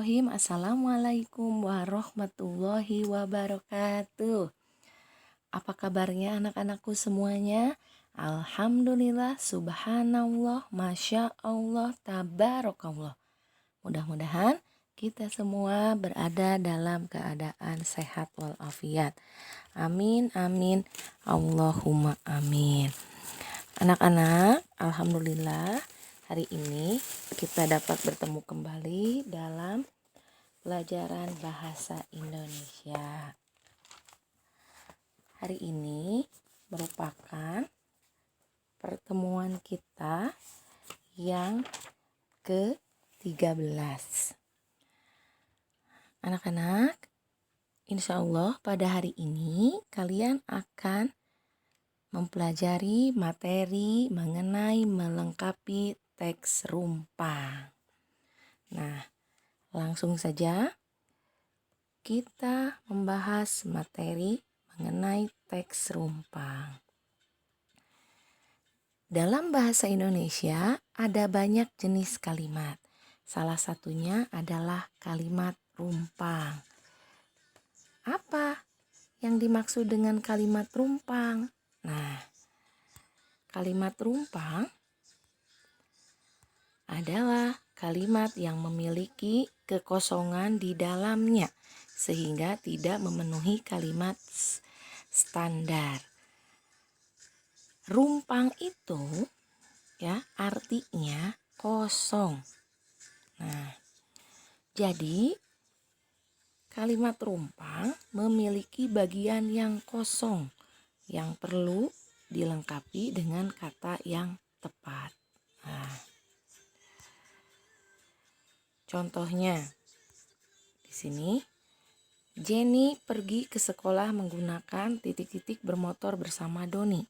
Bismillahirrahmanirrahim. Assalamualaikum warahmatullahi wabarakatuh. Apa kabarnya anak-anakku semuanya? Alhamdulillah, subhanallah, masya Allah, tabarakallah. Mudah-mudahan kita semua berada dalam keadaan sehat walafiat. Amin, amin, Allahumma amin. Anak-anak, alhamdulillah hari ini kita dapat bertemu kembali dalam pelajaran bahasa Indonesia. Hari ini merupakan pertemuan kita yang ke-13. Anak-anak, insya Allah pada hari ini kalian akan mempelajari materi mengenai melengkapi teks rumpang. Nah, langsung saja kita membahas materi mengenai teks rumpang. Dalam bahasa Indonesia ada banyak jenis kalimat. Salah satunya adalah kalimat rumpang. Apa yang dimaksud dengan kalimat rumpang? Nah, kalimat rumpang adalah kalimat yang memiliki kekosongan di dalamnya sehingga tidak memenuhi kalimat standar. Rumpang itu artinya kosong. Nah, jadi kalimat rumpang memiliki bagian yang kosong yang perlu dilengkapi dengan kata yang tepat. Nah, contohnya di sini, Jenny pergi ke sekolah menggunakan titik-titik bermotor bersama Doni.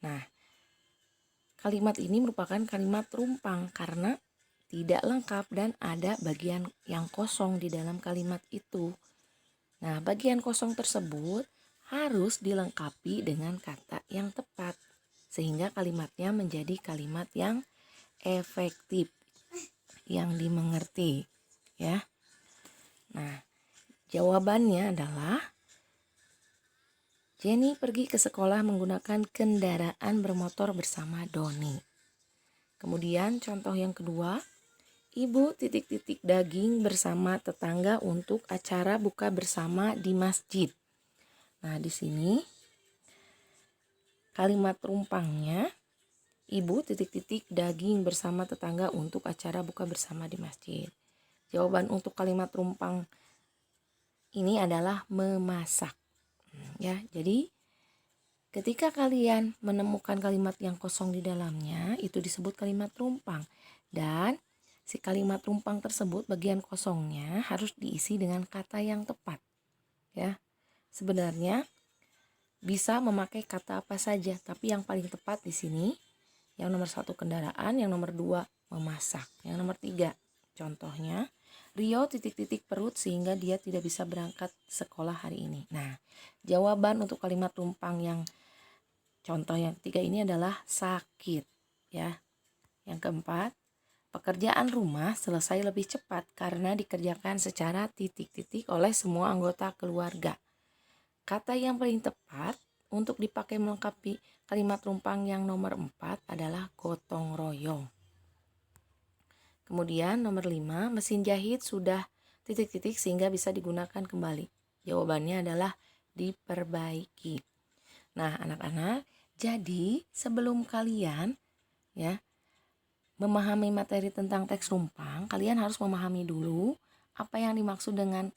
Nah, kalimat ini merupakan kalimat rumpang karena tidak lengkap dan ada bagian yang kosong di dalam kalimat itu. Nah, bagian kosong tersebut harus dilengkapi dengan kata yang tepat sehingga kalimatnya menjadi kalimat yang efektif, yang dimengerti, ya. Nah, jawabannya adalah Jenny pergi ke sekolah menggunakan kendaraan bermotor bersama Doni. Kemudian contoh yang kedua, Ibu titik-titik daging bersama tetangga untuk acara buka bersama di masjid. Nah, di sini kalimat rumpangnya, Ibu titik-titik daging bersama tetangga untuk acara buka bersama di masjid. Jawaban untuk kalimat rumpang ini adalah memasak. Ya, jadi ketika kalian menemukan kalimat yang kosong di dalamnya, itu disebut kalimat rumpang. Dan si kalimat rumpang tersebut bagian kosongnya harus diisi dengan kata yang tepat. Ya, sebenarnya bisa memakai kata apa saja, tapi yang paling tepat di sini yang nomor 1 kendaraan, yang nomor 2 memasak, yang nomor 3 contohnya Rio titik-titik perut sehingga dia tidak bisa berangkat sekolah hari ini. Nah, jawaban untuk kalimat rumpang yang contoh yang ketiga ini adalah sakit, ya. Yang keempat, pekerjaan rumah selesai lebih cepat karena dikerjakan secara titik-titik oleh semua anggota keluarga. Kata yang paling tepat untuk dipakai melengkapi kalimat rumpang yang nomor 4 adalah gotong royong. Kemudian nomor 5, mesin jahit sudah titik-titik sehingga bisa digunakan kembali. Jawabannya adalah diperbaiki. Nah, anak-anak, jadi sebelum kalian memahami materi tentang teks rumpang, kalian harus memahami dulu apa yang dimaksud dengan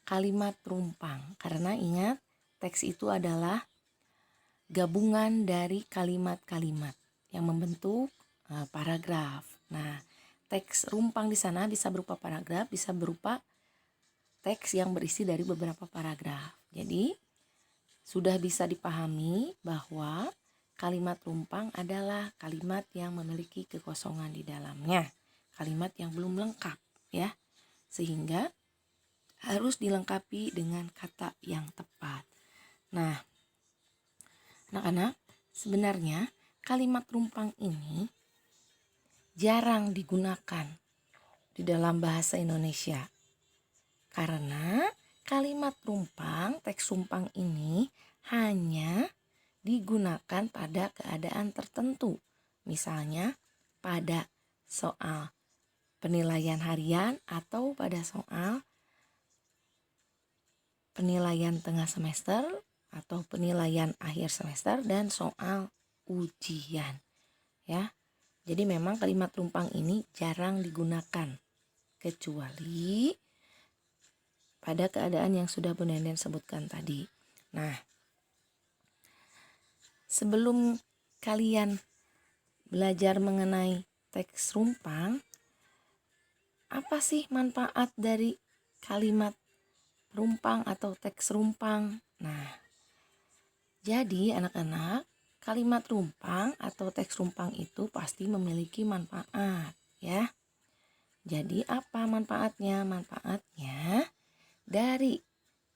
kalimat rumpang. Karena ingat, teks itu adalah gabungan dari kalimat-kalimat yang membentuk paragraf. Nah, teks rumpang di sana bisa berupa paragraf, bisa berupa teks yang berisi dari beberapa paragraf. Jadi, sudah bisa dipahami bahwa kalimat rumpang adalah kalimat yang memiliki kekosongan di dalamnya, kalimat yang belum lengkap, ya, sehingga harus dilengkapi dengan kata yang tepat. Nah, anak-anak, sebenarnya kalimat rumpang ini jarang digunakan di dalam bahasa Indonesia. Karena kalimat rumpang, teks rumpang ini hanya digunakan pada keadaan tertentu. Misalnya pada soal penilaian harian atau pada soal penilaian tengah semester atau penilaian akhir semester dan soal ujian. Ya. Jadi memang kalimat rumpang ini jarang digunakan kecuali pada keadaan yang sudah Bu Nenden sebutkan tadi. Nah, sebelum kalian belajar mengenai teks rumpang, apa sih manfaat dari kalimat rumpang atau teks rumpang? Nah, jadi anak-anak, kalimat rumpang atau teks rumpang itu pasti memiliki manfaat, ya. Jadi apa manfaatnya? Manfaatnya dari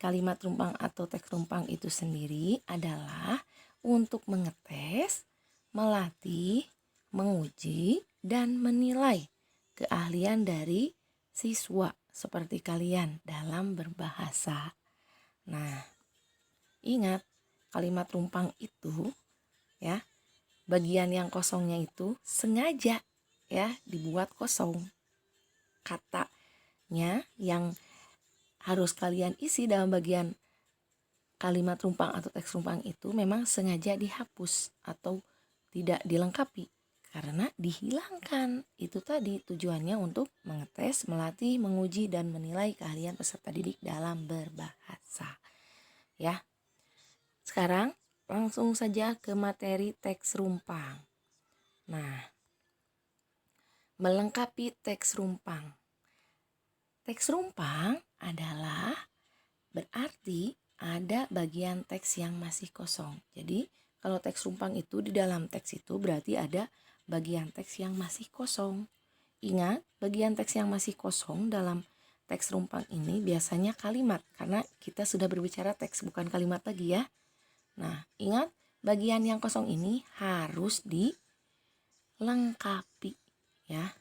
kalimat rumpang atau teks rumpang itu sendiri adalah untuk mengetes, melatih, menguji, dan menilai keahlian dari siswa seperti kalian dalam berbahasa. Nah, ingat kalimat rumpang itu ya, bagian yang kosongnya itu sengaja ya dibuat kosong. Katanya yang harus kalian isi dalam bagian kalimat rumpang atau teks rumpang itu memang sengaja dihapus atau tidak dilengkapi karena dihilangkan. Itu tadi tujuannya untuk mengetes, melatih, menguji, dan menilai keahlian peserta didik dalam berbahasa. Ya. Sekarang langsung saja ke materi teks rumpang. Nah, melengkapi teks rumpang. Teks rumpang adalah berarti ada bagian teks yang masih kosong. Jadi kalau teks rumpang itu di dalam teks itu berarti ada bagian teks yang masih kosong. Ingat, bagian teks yang masih kosong dalam teks rumpang ini biasanya kalimat, karena kita sudah berbicara teks bukan kalimat lagi ya. Nah, ingat bagian yang kosong ini harus dilengkapi ya.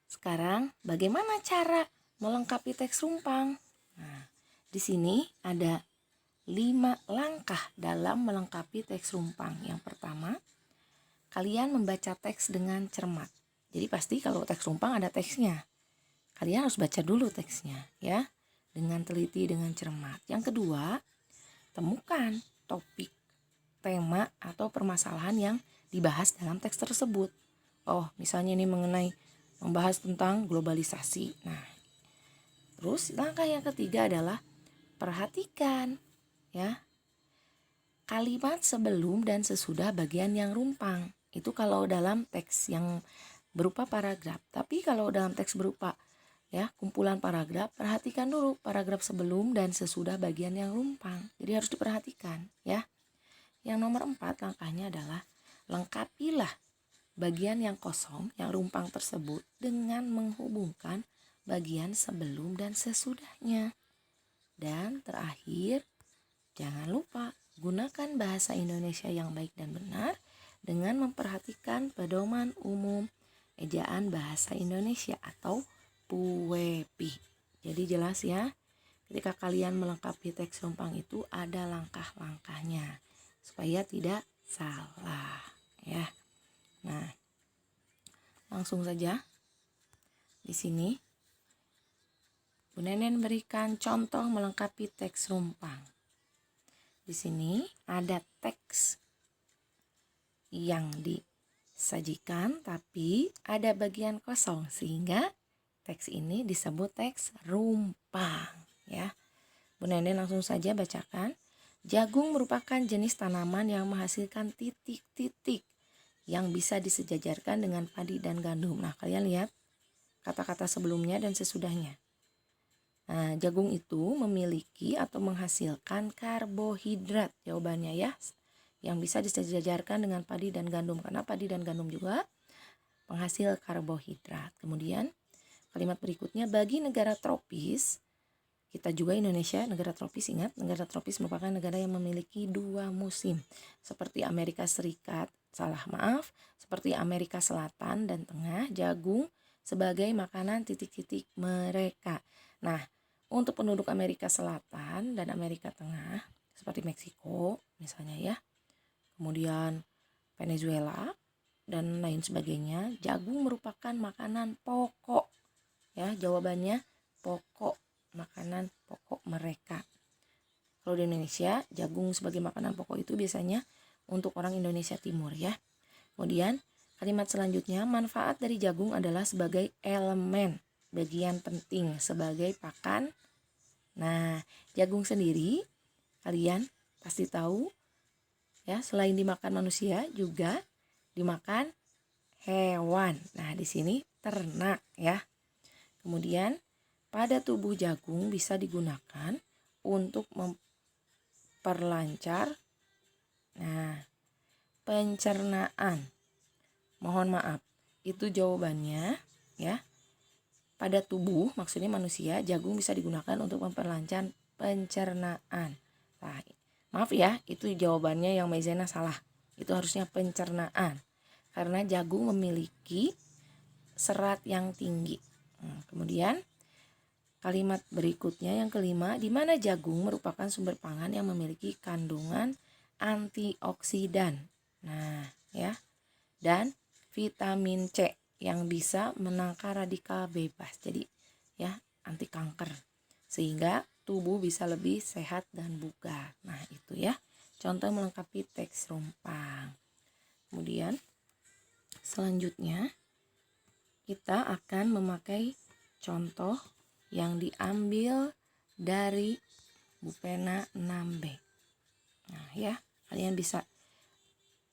Sekarang bagaimana cara melengkapi teks rumpang? Nah, di sini ada 5 langkah dalam melengkapi teks rumpang. Yang pertama, kalian membaca teks dengan cermat. Jadi pasti kalau teks rumpang ada teksnya. Kalian harus baca dulu teksnya ya, dengan teliti, dengan cermat. Yang kedua, temukan topik, tema, atau permasalahan yang dibahas dalam teks tersebut. Oh, misalnya ini mengenai membahas tentang globalisasi. Nah, terus langkah yang ketiga adalah perhatikan ya kalimat sebelum dan sesudah bagian yang rumpang. Itu kalau dalam teks yang berupa paragraf. Tapi kalau dalam teks berupa ya kumpulan paragraf, perhatikan dulu paragraf sebelum dan sesudah bagian yang rumpang. Jadi harus diperhatikan ya. Yang nomor 4 langkahnya adalah lengkapilah bagian yang kosong, yang rumpang tersebut dengan menghubungkan bagian sebelum dan sesudahnya. Dan terakhir, jangan lupa gunakan bahasa Indonesia yang baik dan benar dengan memperhatikan pedoman umum ejaan bahasa Indonesia atau PUEPI. Jadi jelas ya, ketika kalian melengkapi teks rumpang itu ada langkah-langkahnya supaya tidak salah ya. Nah, langsung saja di sini Bu Nenen berikan contoh melengkapi teks rumpang. Di sini ada teks yang disajikan tapi ada bagian kosong sehingga teks ini disebut teks rumpang ya. Bu Nenen langsung saja bacakan. Jagung merupakan jenis tanaman yang menghasilkan titik-titik yang bisa disejajarkan dengan padi dan gandum. Nah, kalian lihat kata-kata sebelumnya dan sesudahnya. Nah, jagung itu memiliki atau menghasilkan karbohidrat, jawabannya ya, yang bisa disejajarkan dengan padi dan gandum. Karena padi dan gandum juga penghasil karbohidrat. Kemudian kalimat berikutnya, bagi negara tropis, kita juga Indonesia, negara tropis, ingat negara tropis merupakan negara yang memiliki 2 musim. Seperti Amerika Serikat seperti Amerika Selatan dan Tengah, jagung sebagai makanan titik-titik mereka. Nah, untuk penduduk Amerika Selatan dan Amerika Tengah, seperti Meksiko misalnya ya, kemudian Venezuela dan lain sebagainya, jagung merupakan makanan pokok. Ya, jawabannya pokok, makanan pokok mereka. Kalau di Indonesia, jagung sebagai makanan pokok itu biasanya untuk orang Indonesia Timur ya. Kemudian kalimat selanjutnya, manfaat dari jagung adalah sebagai elemen bagian penting sebagai pakan. Nah, jagung sendiri kalian pasti tahu ya, selain dimakan manusia juga dimakan hewan. Nah, di sini ternak ya. Kemudian pada tubuh jagung bisa digunakan untuk memperlancar pencernaan. Mohon maaf, itu jawabannya ya. Pada tubuh, maksudnya manusia, jagung bisa digunakan untuk memperlancar pencernaan. Nah, maaf ya, itu jawabannya yang Maizena salah. Itu harusnya pencernaan. Karena jagung memiliki serat yang tinggi. Kemudian kalimat berikutnya yang kelima, di mana jagung merupakan sumber pangan yang memiliki kandungan antioksidan. Nah, ya. Dan vitamin C yang bisa menangkal radikal bebas. Jadi, ya, anti kanker. Sehingga tubuh bisa lebih sehat dan bugar. Nah, itu ya. Contoh melengkapi teks rumpang. Kemudian selanjutnya kita akan memakai contoh yang diambil dari Bupena 6B. Nah ya, kalian bisa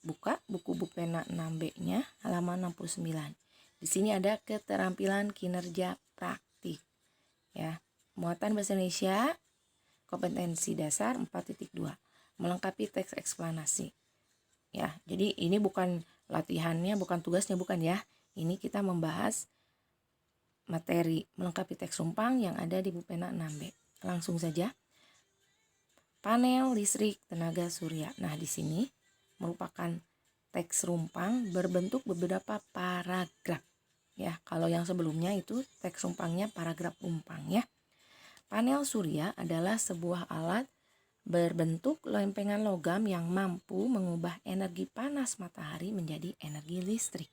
buka buku Bupena 6B-nya halaman 69. Di sini ada keterampilan kinerja praktik. Ya, muatan bahasa Indonesia kompetensi dasar 4.2. Melengkapi teks eksplanasi. Ya, jadi ini bukan latihannya, bukan tugasnya, bukan ya. Ini kita membahas materi melengkapi teks rumpang yang ada di Bupena 6B. Langsung saja. Panel listrik tenaga surya. Nah, di sini merupakan teks rumpang berbentuk beberapa paragraf. Ya, kalau yang sebelumnya itu teks rumpangnya paragraf rumpang ya. Panel surya adalah sebuah alat berbentuk lempengan logam yang mampu mengubah energi panas matahari menjadi energi listrik.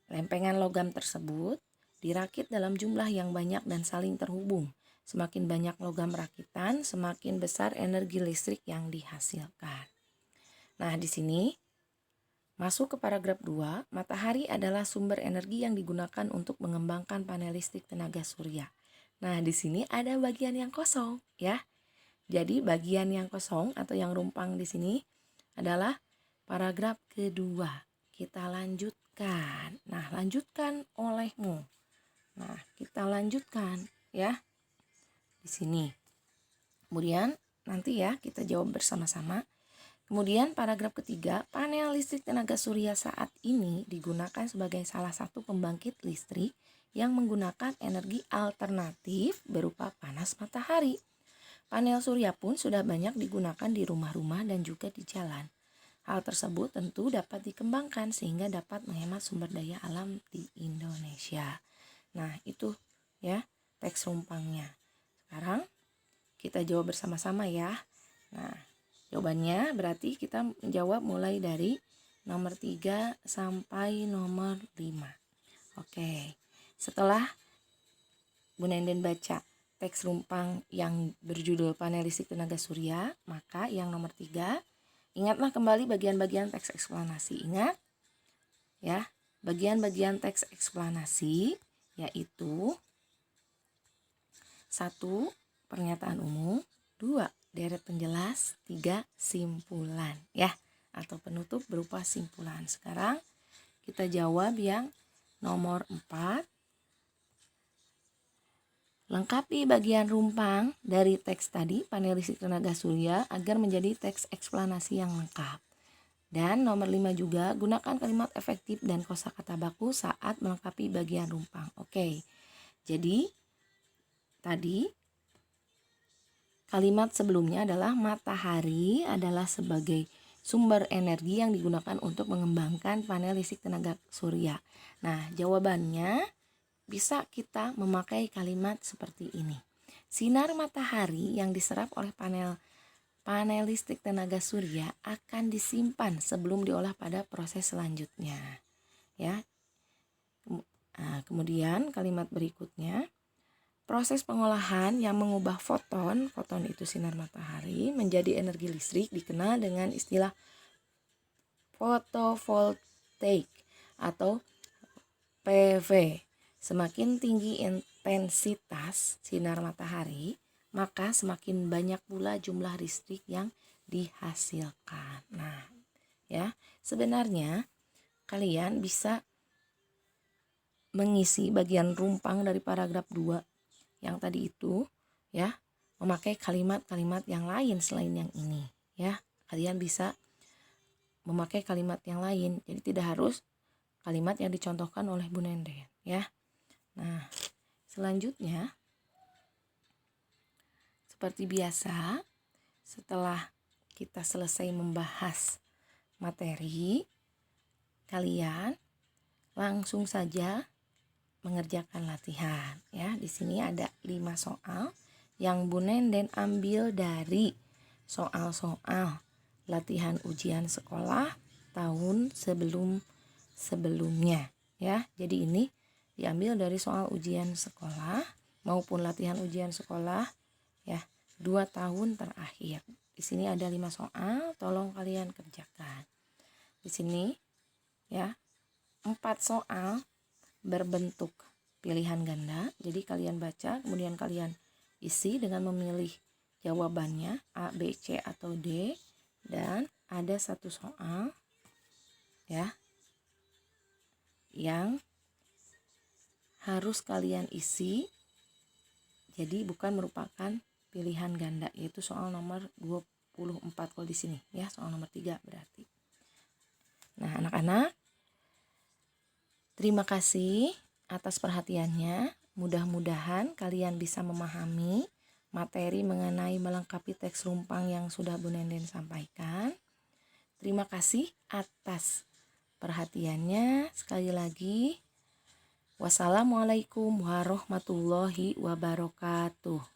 Lempengan logam tersebut dirakit dalam jumlah yang banyak dan saling terhubung. Semakin banyak logam rakitan, semakin besar energi listrik yang dihasilkan. Nah, di sini masuk ke paragraf 2, matahari adalah sumber energi yang digunakan untuk mengembangkan panel listrik tenaga surya. Nah, di sini ada bagian yang kosong ya. Jadi bagian yang kosong atau yang rumpang di sini adalah paragraf kedua. Kita lanjutkan. Nah, lanjutkan olehmu. Nah, kita lanjutkan ya di sini. Kemudian nanti ya kita jawab bersama-sama. Kemudian paragraf ketiga, panel listrik tenaga surya saat ini digunakan sebagai salah satu pembangkit listrik yang menggunakan energi alternatif berupa panas matahari. Panel surya pun sudah banyak digunakan di rumah-rumah dan juga di jalan. Hal tersebut tentu dapat dikembangkan sehingga dapat menghemat sumber daya alam di Indonesia. Nah, itu ya teks rumpangnya. Sekarang kita jawab bersama-sama ya. Nah, jawabannya berarti kita menjawab mulai dari nomor 3 sampai nomor 5. Oke, setelah Bu Nenden baca teks rumpang yang berjudul panel listrik tenaga surya, maka yang nomor 3, ingatlah kembali bagian-bagian teks eksplanasi. Ingat ya, bagian-bagian teks eksplanasi yaitu 1. Pernyataan umum, 2. Deret penjelas, 3. Simpulan ya, atau penutup berupa simpulan. Sekarang kita jawab yang nomor 4. Lengkapi bagian rumpang dari teks tadi, panel listrik tenaga surya, agar menjadi teks eksplanasi yang lengkap. Dan nomor 5 juga, gunakan kalimat efektif dan kosakata baku saat melengkapi bagian rumpang. Oke, jadi tadi kalimat sebelumnya adalah matahari adalah sebagai sumber energi yang digunakan untuk mengembangkan panel listrik tenaga surya. Nah, jawabannya bisa kita memakai kalimat seperti ini. Sinar matahari yang diserap oleh panel listrik tenaga surya akan disimpan sebelum diolah pada proses selanjutnya. Ya. Nah, kemudian kalimat berikutnya, proses pengolahan yang mengubah foton itu sinar matahari, menjadi energi listrik dikenal dengan istilah fotovoltaik atau PV. Semakin tinggi intensitas sinar matahari, maka semakin banyak pula jumlah listrik yang dihasilkan. Nah, ya, sebenarnya kalian bisa mengisi bagian rumpang dari paragraf 2 yang tadi itu, ya, memakai kalimat-kalimat yang lain selain yang ini, ya. Kalian bisa memakai kalimat yang lain. Jadi tidak harus kalimat yang dicontohkan oleh Bu Nenden, ya. Nah, selanjutnya seperti biasa, setelah kita selesai membahas materi, kalian langsung saja mengerjakan latihan, ya. Di sini ada 5 soal yang Bu Nenden ambil dari soal-soal latihan ujian sekolah tahun sebelumnya, ya. Jadi ini diambil dari soal ujian sekolah maupun latihan ujian sekolah, ya, 2 tahun terakhir. Di sini ada 5 soal, tolong kalian kerjakan. Di sini, ya, 4 soal berbentuk pilihan ganda. Jadi kalian baca, kemudian kalian isi dengan memilih jawabannya A, B, C atau D, dan ada 1 soal, ya, yang harus kalian isi. Jadi bukan merupakan pilihan ganda, yaitu soal nomor 24 kalau di sini, ya, soal nomor 3 berarti. Nah, anak-anak, terima kasih atas perhatiannya. Mudah-mudahan kalian bisa memahami materi mengenai melengkapi teks rumpang yang sudah Bu Nenden sampaikan. Terima kasih atas perhatiannya. Sekali lagi, wassalamualaikum warahmatullahi wabarakatuh.